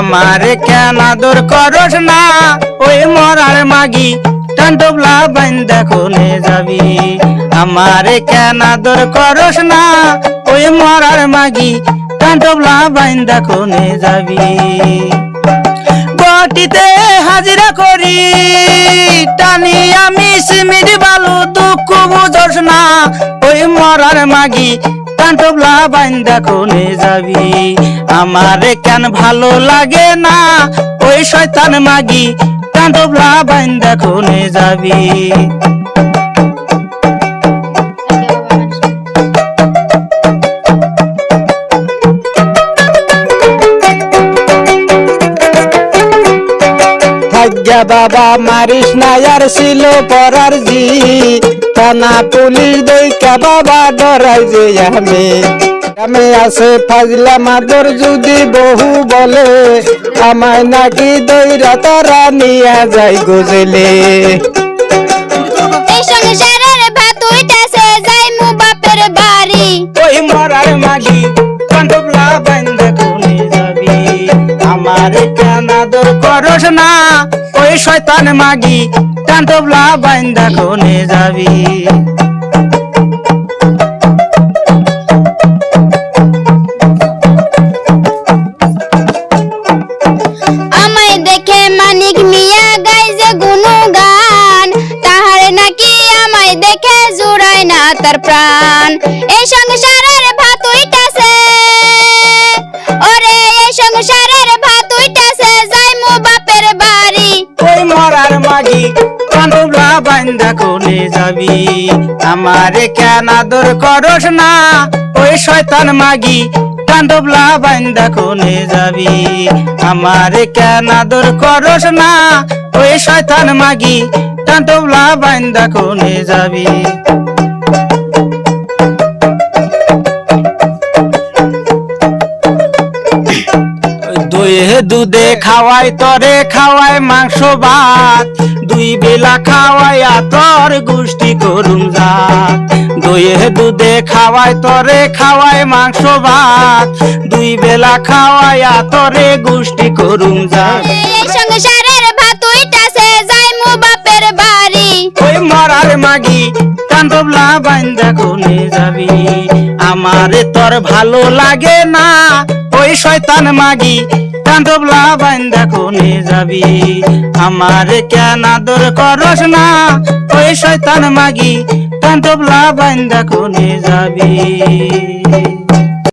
আমারে কেন আদর করস না ওই মরার মাগি টান্ডবলা বাইন্দা কোনে যাবি আমারে কেন আদর করস না ওই মরার মাগি টান্ডবলা বাইন্দা কোনে যাবি গটিতে হাজিরা করি টানি আমি সিমিট বালু দুঃখ বুঝস না ওই মরার মাগি টান্ডবলা বাইন্দা কোনে যাবি আমারে কেন ভালো লাগে না ওই শয়তান মাগি টান্ডবলা বাইন্দা কোনে যাবি বাবা মারিস না আর ছিল পরার জি থানা পুলিশ দেখা বাবা ডরাই যে আমি আছে ফাজলা মাদর যদি বহু বলে আমায় নাকি দইরা তারা নিয়ে যায় গজলে এই সংসারের ভাত উইতাছে যাই মু বাপের বাড়ি ওই মরার মাগি টান্ডবলা বাইন্দা কোনে যাবি আমারে কেন আদর করস না ওই শয়তান মাগি টান্ডবলা বাইন্দা কোনে যাবি আমায় দেখে মানিক মিয়া গাই যে গুণগান তাহারে নাকি আমায় দেখে জুড়ায় না তার প্রাণ এই সংসারের ভাত উইতাছে ওরে এই সংসারের ভাত উইতাছে যাই মু বাপের বাড়ি ওই মরার মাগি টান্ডবলা বাইন্দা কোনে যাবি আমারে কেন আদর করস না ওই শয়তান মাগি টান্ডবলা বাইন্দা কোনে যাবি আমারে কেন আদর করস না ওই শয়তান মাগি টান্ডবলা বাইন্দা কোনে যাবি দইয়ে দুধে খাওয়াই তরে খাওয়াই মাংস ভাত দুই বেলা খাওয়াই আতর গোষ্ঠী করুম জাত দইয়ে দুধে খাওয়াই তরে খাওয়াই মাংস ভাত দুই বেলা খাওয়াই আতরে গোষ্ঠী করুম জাত এই সংসারের ভাত উইতাছে যাই মু বাপের বাড়ি ওই মরার মাগি টান্ডবলা বাইন্দা কোনে যাবি আমারে তোর ভালো লাগে না ওই শয়তান মাগি টান্ডবলা বাইন্দা কোনে যাবি আমারে কেন আদর করস না ওই শয়তান মাগি টান্ডবলা বাইন্দা কোনে যাবি